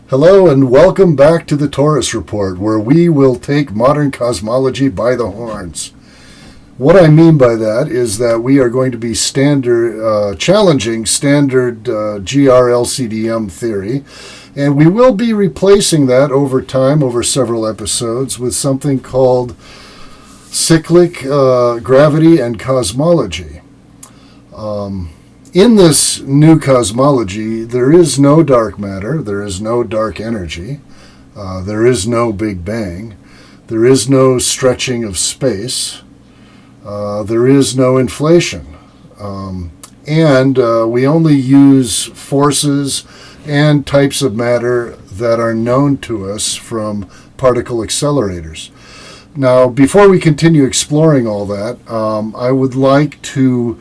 Hello and welcome back to the Taurus Report, where we will take modern cosmology by the horns. What I mean by that is that we are going to be challenging standard GR-LCDM theory, and we will be replacing that over time, over several episodes, with something called cyclic gravity and cosmology. In this new cosmology, there is no dark matter, there is no dark energy, there is no Big Bang, there is no stretching of space, there is no inflation, and we only use forces and types of matter that are known to us from particle accelerators. Now, before we continue exploring all that, I would like to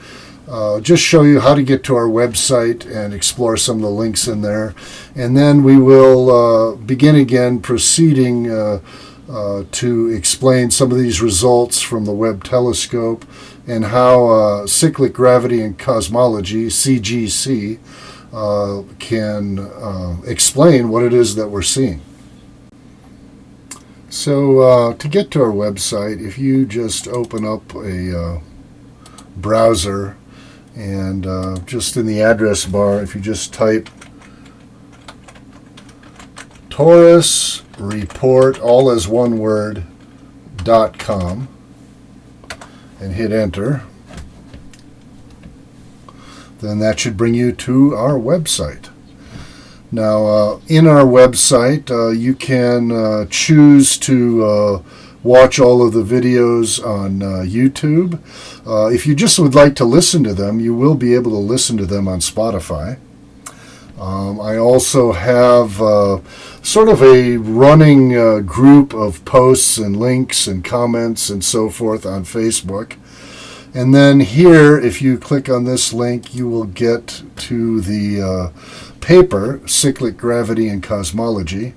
just show you how to get to our website and explore some of the links in there. And then we will begin again proceeding to explain some of these results from the Webb telescope and how cyclic gravity and cosmology, CGC, can explain what it is that we're seeing. So to get to our website, if you just open up a browser, and just in the address bar, if you just type Taurus Report, all as one word, .com, and hit enter, then that should bring you to our website. Now, in our website, you can choose to watch all of the videos on YouTube. If you just would like to listen to them, you will be able to listen to them on Spotify. I also have sort of a running group of posts and links and comments and so forth on Facebook. And then here, if you click on this link, you will get to the paper, Cyclic Gravity and Cosmology.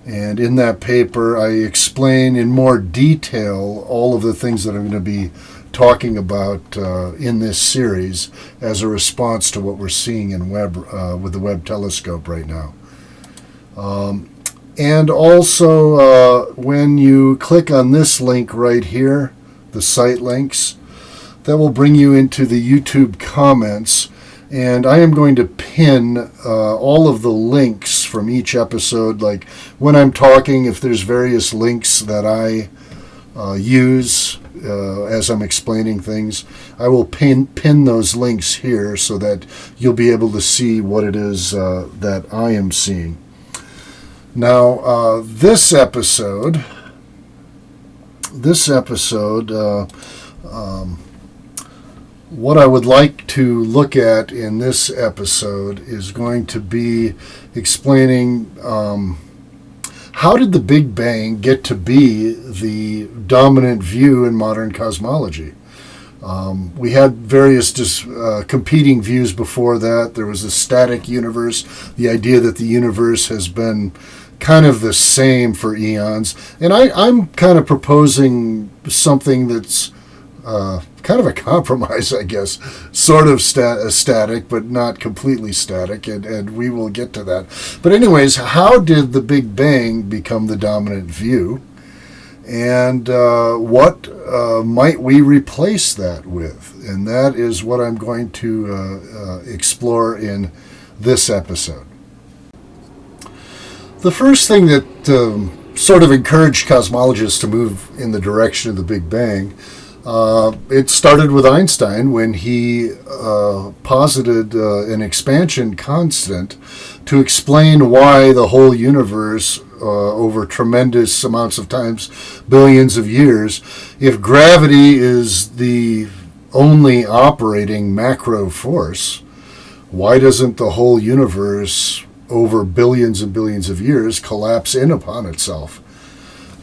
And in that paper, I explain in more detail all of the things that I'm going to be talking about in this series as a response to what we're seeing in Webb with the Webb telescope right now. And also, when you click on this link right here, the site links, that will bring you into the YouTube comments. And I am going to pin all of the links from each episode. Like when I'm talking, if there's various links that I use as I'm explaining things, I will pin those links here so that you'll be able to see what it is that I am seeing. Now, this episode, what I would like to look at in this episode is going to be explaining how did the Big Bang get to be the dominant view in modern cosmology. We had various competing views before that. There was a static universe, the idea that the universe has been kind of the same for eons. And I'm kind of proposing something that's kind of a compromise, I guess, sort of static, but not completely static, and we will get to that. But anyways, how did the Big Bang become the dominant view, and what might we replace that with? And that is what I'm going to explore in this episode. The first thing that sort of encouraged cosmologists to move in the direction of the Big Bang, it started with Einstein when he posited an expansion constant to explain why the whole universe, over tremendous amounts of times, billions of years, if gravity is the only operating macro force, why doesn't the whole universe, over billions and billions of years, collapse in upon itself?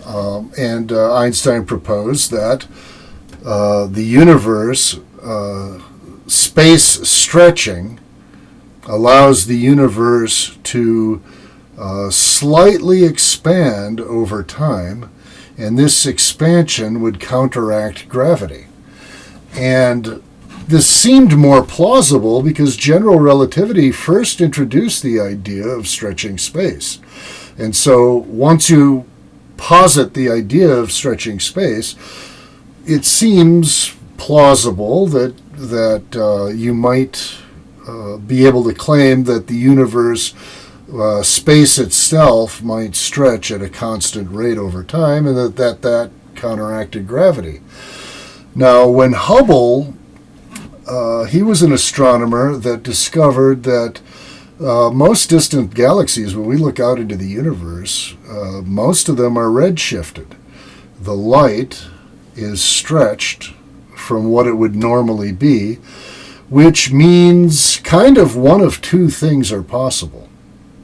And Einstein proposed that the universe, space stretching, allows the universe to slightly expand over time, and this expansion would counteract gravity. And This seemed more plausible because general relativity first introduced the idea of stretching space. And so once you posit the idea of stretching space, it seems plausible that you might be able to claim that the universe, space itself, might stretch at a constant rate over time, and that counteracted gravity. Now, when Hubble, he was an astronomer that discovered that most distant galaxies, when we look out into the universe, most of them are redshifted. The light is stretched from what it would normally be, which means kind of one of two things are possible.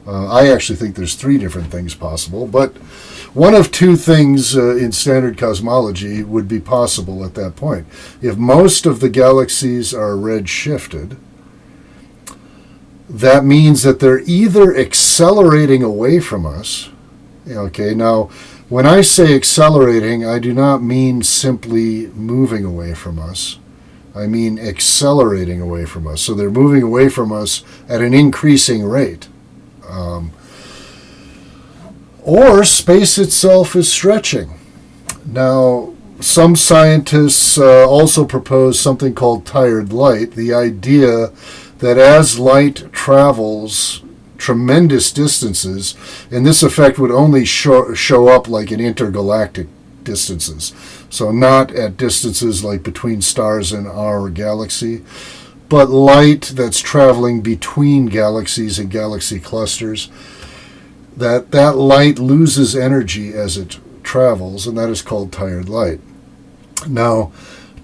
I actually think there's three different things possible, but one of two things in standard cosmology would be possible at that point. If most of the galaxies are redshifted, that means that they're either accelerating away from us. Okay, now, when I say accelerating, I do not mean simply moving away from us. I mean accelerating away from us. So they're moving away from us at an increasing rate. Or space itself is stretching. Now, some scientists also propose something called tired light, the idea that as light travels tremendous distances, and this effect would only show up like in intergalactic distances, so not at distances like between stars in our galaxy, but light that's traveling between galaxies and galaxy clusters, that light loses energy as it travels, and that is called tired light. Now,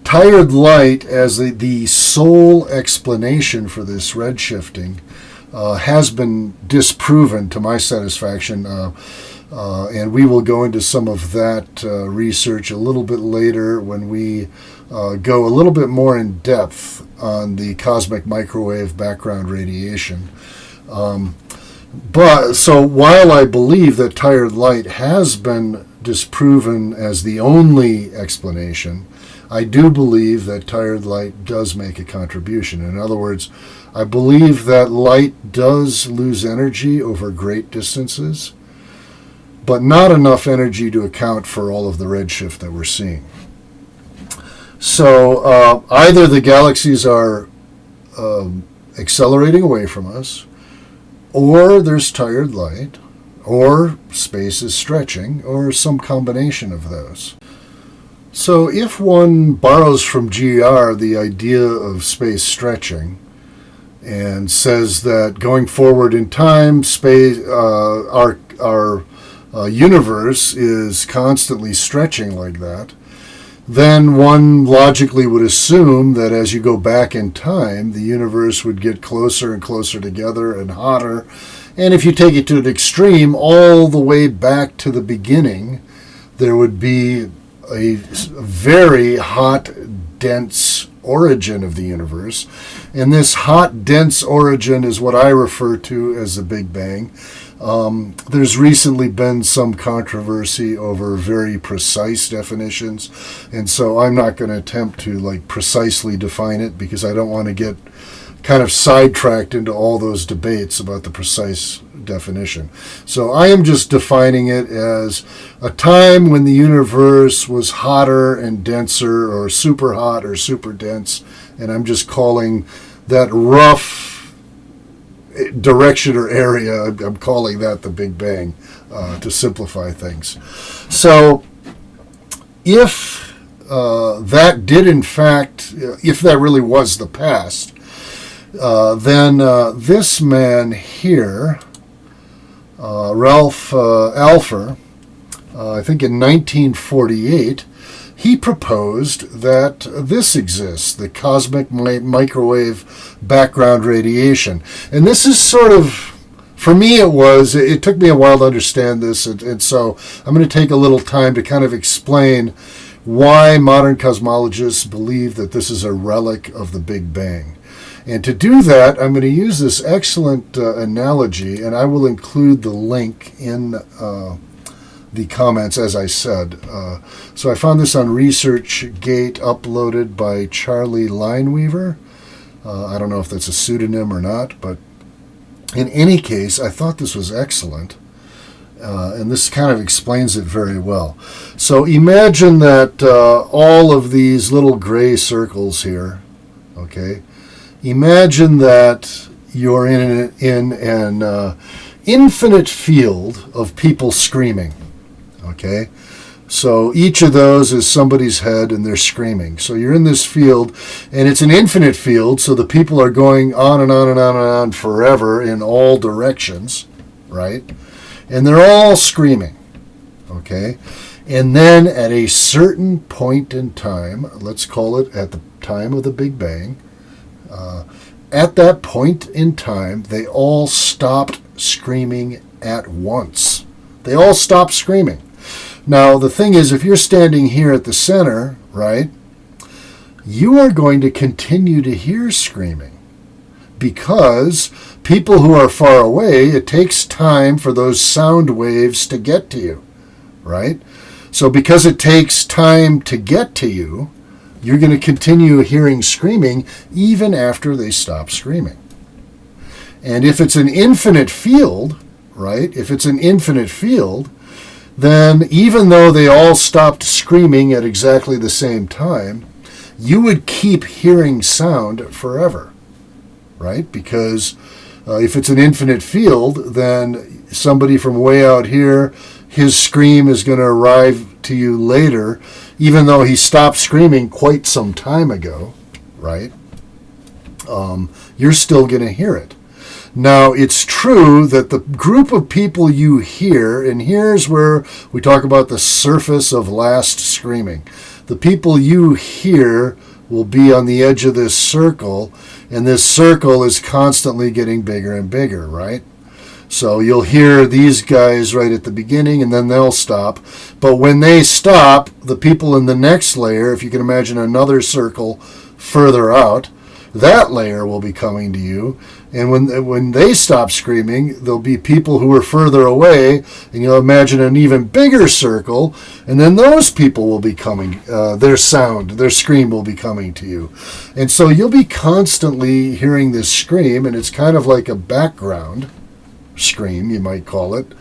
tired light as the sole explanation for this redshifting has been disproven to my satisfaction, and we will go into some of that research a little bit later when we go a little bit more in depth on the cosmic microwave background radiation. But so while I believe that tired light has been disproven as the only explanation, I do believe that tired light does make a contribution. In other words, I believe that light does lose energy over great distances, but not enough energy to account for all of the redshift that we're seeing. So either the galaxies are accelerating away from us, or there's tired light, or space is stretching, or some combination of those. So if one borrows from GR the idea of space stretching and says that going forward in time, space, our universe is constantly stretching like that, then one logically would assume that as you go back in time, the universe would get closer and closer together and hotter. And if you take it to an extreme, all the way back to the beginning, there would be a very hot, dense origin of the universe. And this hot, dense origin is what I refer to as the Big Bang. There's recently been some controversy over very precise definitions, and so I'm not going to attempt to precisely define it because I don't want to get kind of sidetracked into all those debates about the precise definition. So I am just defining it as a time when the universe was hotter and denser, or super hot or super dense, and I'm just calling that rough direction or area, I'm calling that the Big Bang, to simplify things. So if that did in fact, if that really was the past, then this man here, Ralph Alpher, I think in 1948, he proposed that this exists, the cosmic microwave background radiation. And this is sort of, for me it took me a while to understand this, and so I'm going to take a little time to kind of explain why modern cosmologists believe that this is a relic of the Big Bang. And to do that, I'm going to use this excellent analogy, and I will include the link in the comments, as I said. So I found this on ResearchGate, uploaded by Charlie Lineweaver. I don't know if that's a pseudonym or not, but in any case, I thought this was excellent. And this kind of explains it very well. So imagine that all of these little gray circles here, okay? Imagine that you're in an infinite field of people screaming, okay? So each of those is somebody's head and they're screaming. So you're in this field, and it's an infinite field, so the people are going on and on and on and on forever in all directions, right? And they're all screaming, okay? And then at a certain point in time, let's call it at the time of the Big Bang, at that point in time, they all stopped screaming at once. They all stopped screaming. Now, the thing is, if you're standing here at the center, right, you are going to continue to hear screaming, because people who are far away, it takes time for those sound waves to get to you, right? So because it takes time to get to you, you're going to continue hearing screaming even after they stop screaming. And if it's an infinite field, right, if it's an infinite field, then even though they all stopped screaming at exactly the same time, you would keep hearing sound forever, right? Because if it's an infinite field, then somebody from way out here, his scream is going to arrive to you later, even though he stopped screaming quite some time ago, right? You're still going to hear it. Now, it's true that the group of people you hear, and here's where we talk about the surface of last screaming. The people you hear will be on the edge of this circle, and this circle is constantly getting bigger and bigger, right? So you'll hear these guys right at the beginning, and then they'll stop. But when they stop, the people in the next layer, if you can imagine another circle further out, that layer will be coming to you. And when they stop screaming, there'll be people who are further away, and you'll imagine an even bigger circle, and then those people will be coming, their scream will be coming to you. And so you'll be constantly hearing this scream, and it's kind of like a background scream, you might call it.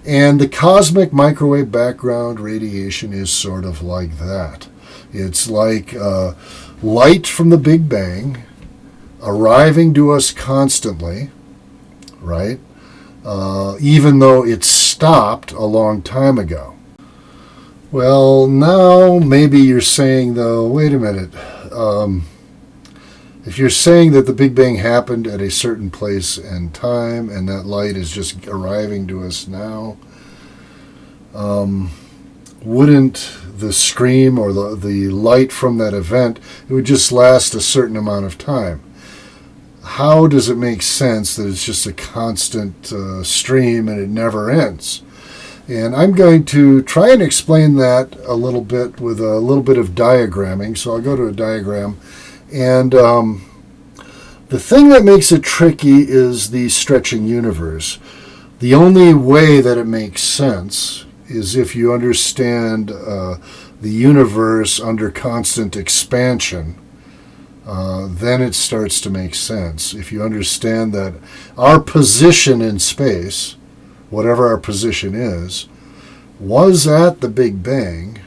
And the cosmic microwave background radiation is sort of like that. It's like light from the Big Bang arriving to us constantly, right? Even though it stopped a long time ago. Well, now maybe you're saying, though, wait a minute. If you're saying that the Big Bang happened at a certain place and time, and that light is just arriving to us now, wouldn't the scream or the light from that event, it would just last a certain amount of time? How does it make sense that it's just a constant stream and it never ends? And I'm going to try and explain that a little bit with a little bit of diagramming. So I'll go to a diagram. And the thing that makes it tricky is the stretching universe. The only way that it makes sense is if you understand the universe under constant expansion. Then it starts to make sense. If you understand that our position in space, whatever our position is, was at the Big Bang,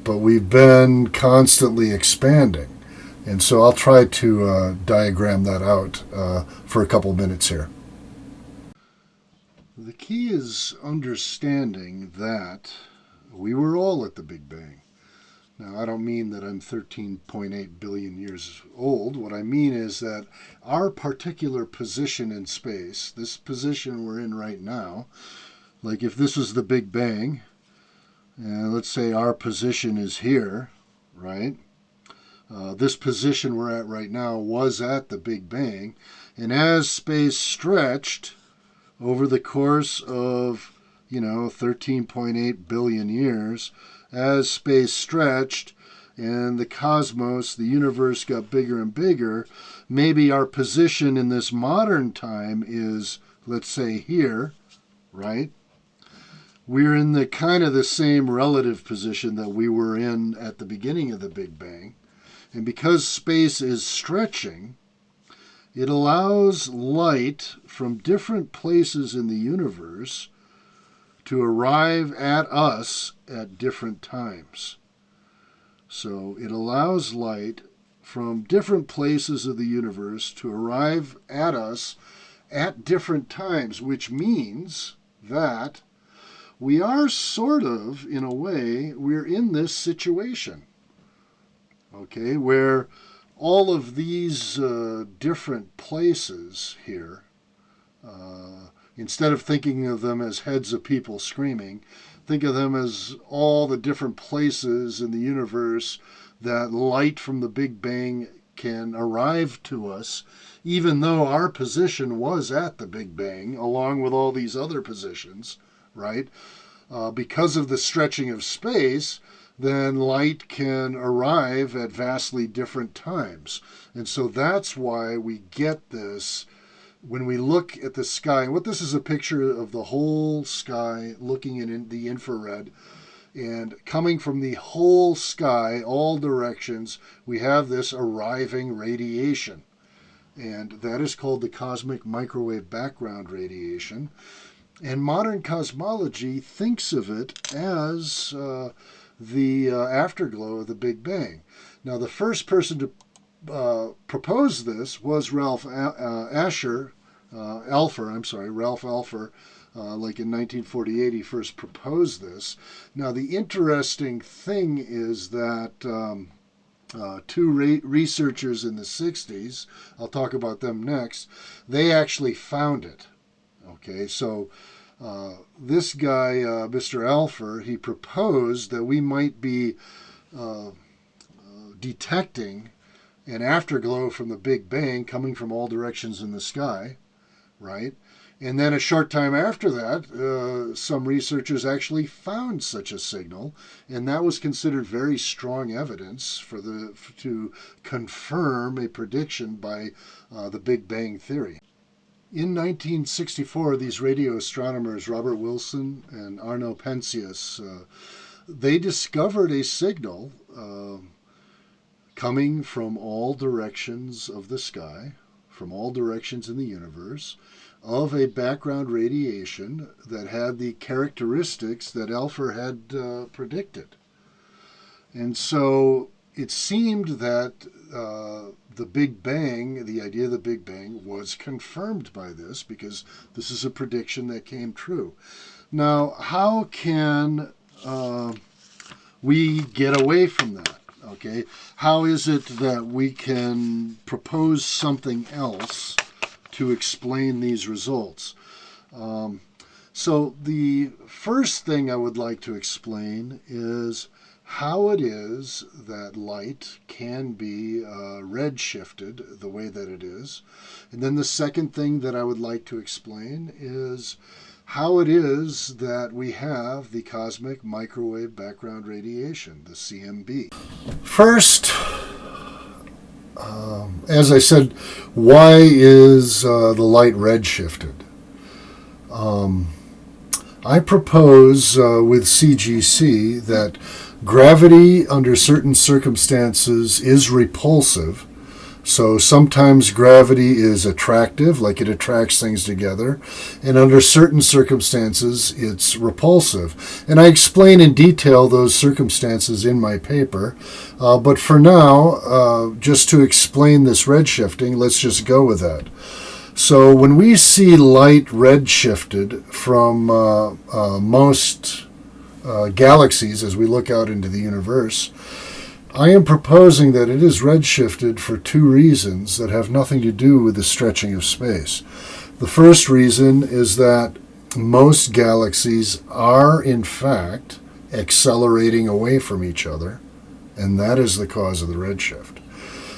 but we've been constantly expanding. And so I'll try to diagram that out for a couple minutes here. The key is understanding that we were all at the Big Bang. Now, I don't mean that I'm 13.8 billion years old. What I mean is that our particular position in space, this position we're in right now, like if this was the Big Bang, and let's say our position is here, right? This position we're at right now was at the Big Bang, and as space stretched over the course of, 13.8 billion years, as space stretched and the cosmos, the universe got bigger and bigger, maybe our position in this modern time is, let's say, here, right? we're in the kind of the same relative position that we were in at the beginning of the Big Bang. And because space is stretching, it allows light from different places in the universe to arrive at us at different times. So it allows light from different places of the universe to arrive at us at different times, which means that we are sort of, in a way, we're in this situation, okay, where all of these different places here, instead of thinking of them as heads of people screaming, think of them as all the different places in the universe that light from the Big Bang can arrive to us, even though our position was at the Big Bang, along with all these other positions, right? Because of the stretching of space, then light can arrive at vastly different times. And so that's why we get this when we look at the sky. And what this is a picture of the whole sky looking in the infrared. And coming from the whole sky, all directions, we have this arriving radiation. And that is called the cosmic microwave background radiation. And modern cosmology thinks of it as the afterglow of the Big Bang. Now, the first person to propose this was Ralph Alpher, like in 1948, he first proposed this. Now, the interesting thing is that two researchers in the 60s, I'll talk about them next, they actually found it. Okay, so this guy, Mr. Alpher, he proposed that we might be detecting an afterglow from the Big Bang coming from all directions in the sky, right? And then a short time after that, some researchers actually found such a signal, and that was considered very strong evidence to confirm a prediction by the Big Bang theory. In 1964, these radio astronomers, Robert Wilson and Arno Penzias, they discovered a signal coming from all directions of the sky, from all directions in the universe, of a background radiation that had the characteristics that Alpher had predicted. And so it seemed that the Big Bang, the idea of the Big Bang, was confirmed by this because this is a prediction that came true. Now, how can we get away from that? Okay, how is it that we can propose something else to explain these results? So the first thing I would like to explain is how it is that light can be redshifted the way that it is. And then the second thing that I would like to explain is how it is that we have the cosmic microwave background radiation, the CMB. First, as I said, why is the light redshifted? I propose with CGC that gravity under certain circumstances is repulsive. So sometimes gravity is attractive, like it attracts things together, and under certain circumstances it's repulsive. And I explain in detail those circumstances in my paper, but for now, just to explain this redshifting, let's just go with that. So when we see light redshifted from most galaxies as we look out into the universe, I am proposing that it is redshifted for two reasons that have nothing to do with the stretching of space. The first reason is that most galaxies are, in fact, accelerating away from each other, and that is the cause of the redshift.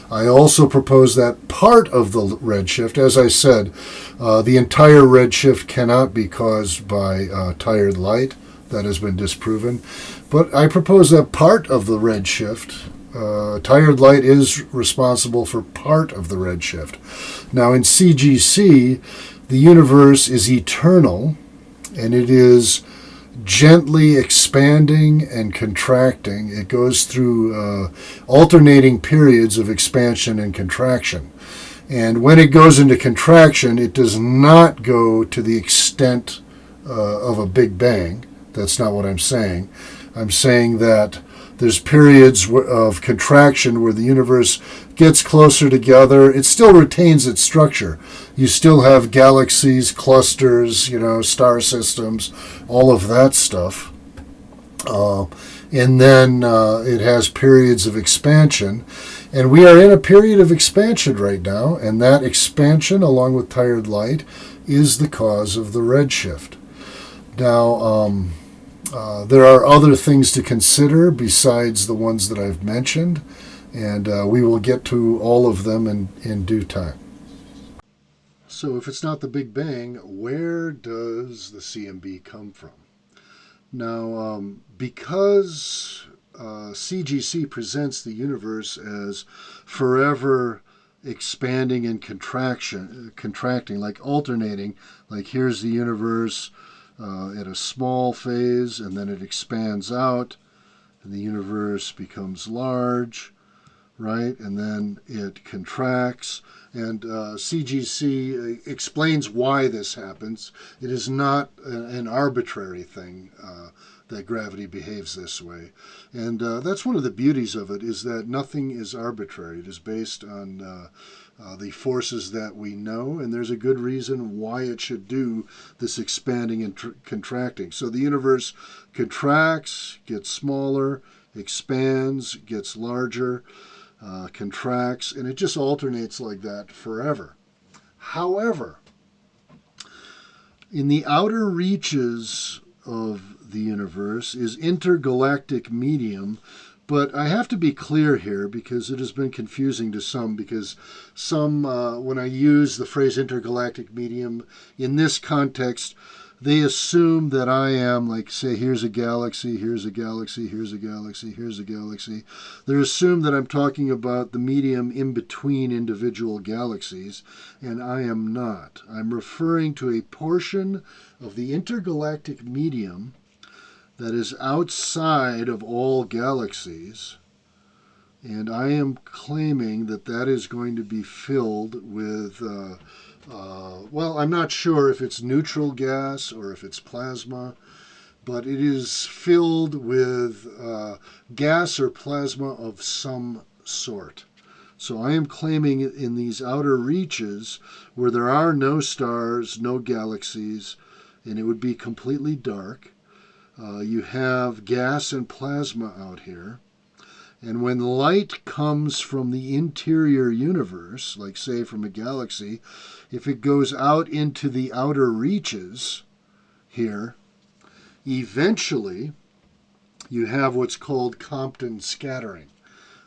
I also propose that part of the redshift, as I said, the entire redshift cannot be caused by tired light. That has been disproven. But I propose that part of the redshift, tired light is responsible for part of the redshift. Now in CGC, the universe is eternal, and it is gently expanding and contracting. It goes through alternating periods of expansion and contraction. And when it goes into contraction, it does not go to the extent of a Big Bang. That's not what I'm saying. I'm saying that there's periods of contraction where the universe gets closer together. It still retains its structure. You still have galaxies, clusters, star systems, all of that stuff. And then it has periods of expansion. And we are in a period of expansion right now, and that expansion, along with tired light, is the cause of the redshift. Now, there are other things to consider besides the ones that I've mentioned, and we will get to all of them in due time. So if it's not the Big Bang, where does the CMB come from? Now, because CGC presents the universe as forever expanding and contracting, like alternating, like here's the universe at a small phase, and then it expands out, and the universe becomes large, right? And then it contracts. And CGC explains why this happens. It is not an arbitrary thing that gravity behaves this way. And that's one of the beauties of it, is that nothing is arbitrary. It is based on the forces that we know, and there's a good reason why it should do this expanding and contracting. So the universe contracts, gets smaller, expands, gets larger, contracts, and it just alternates like that forever. However, in the outer reaches of the universe is intergalactic medium, but I have to be clear here because it has been confusing to some, because some, when I use the phrase intergalactic medium in this context, they assume that I am, like, say, here's a galaxy, here's a galaxy, here's a galaxy, here's a galaxy. They assume that I'm talking about the medium in between individual galaxies, and I am not. I'm referring to a portion of the intergalactic medium that is outside of all galaxies, and I am claiming that that is going to be filled with well, I'm not sure if it's neutral gas or if it's plasma, but it is filled with gas or plasma of some sort. So I am claiming in these outer reaches where there are no stars, no galaxies, and it would be completely dark, you have gas and plasma out here. And when light comes from the interior universe, like say from a galaxy, if it goes out into the outer reaches here, eventually you have what's called Compton scattering,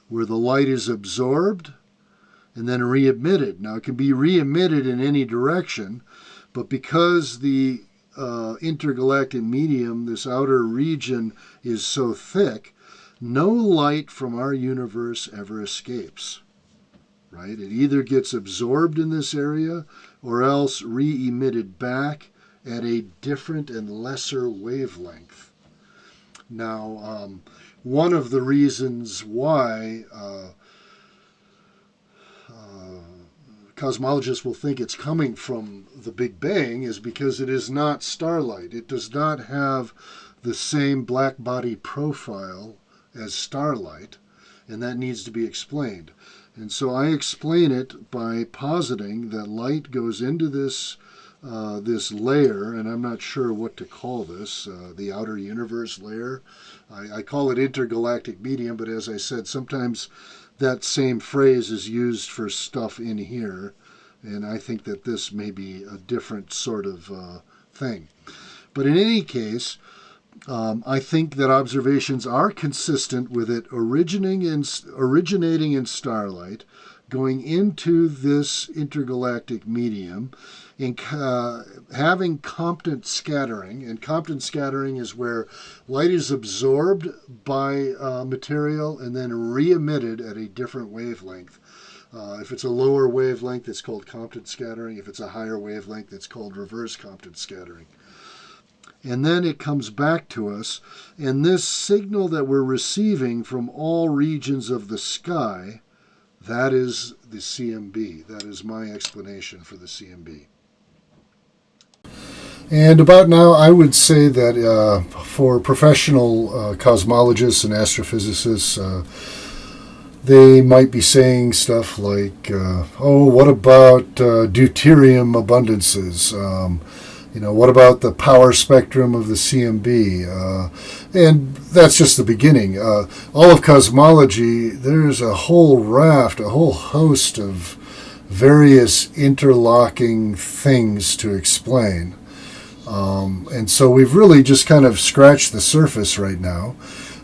where the light is absorbed and then re-emitted. Now it can be re-emitted in any direction, but because the intergalactic medium, this outer region, is so thick, no light from our universe ever escapes, right? It either gets absorbed in this area or else re-emitted back at a different and lesser wavelength. Now, one of the reasons why cosmologists will think it's coming from the Big Bang is because it is not starlight. It does not have the same black body profile as starlight, and that needs to be explained. And so I explain it by positing that light goes into this layer, and I'm not sure what to call this, the outer universe layer. I call it intergalactic medium, but as I said, sometimes that same phrase is used for stuff in here, and I think that this may be a different sort of thing. But in any case, I think that observations are consistent with it originating in starlight, going into this intergalactic medium, and having Compton scattering. And Compton scattering is where light is absorbed by material and then re-emitted at a different wavelength. If it's a lower wavelength, it's called Compton scattering. If it's a higher wavelength, it's called reverse Compton scattering. and then it comes back to us. And this signal that we're receiving from all regions of the sky, that is the CMB. That is my explanation for the CMB. And about now, I would say that for professional cosmologists and astrophysicists, they might be saying stuff like, oh, what about deuterium abundances? What about the power spectrum of the CMB? And that's just the beginning. All of cosmology, there's a whole raft, a whole host of various interlocking things to explain. And so we've really just kind of scratched the surface right now.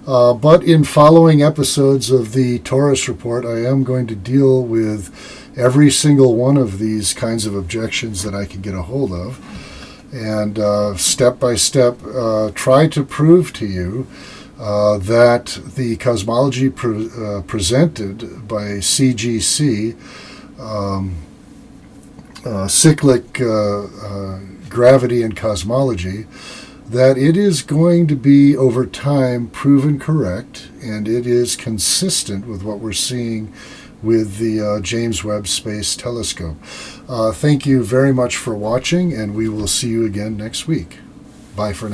But in following episodes of the Taurus Report, I am going to deal with every single one of these kinds of objections that I can get a hold of. And step by step, try to prove to you that the cosmology presented by CGC, cyclic gravity and cosmology, that it is going to be over time proven correct, and it is consistent with what we're seeing with the James Webb Space Telescope. Thank you very much for watching, and we will see you again next week. Bye for now.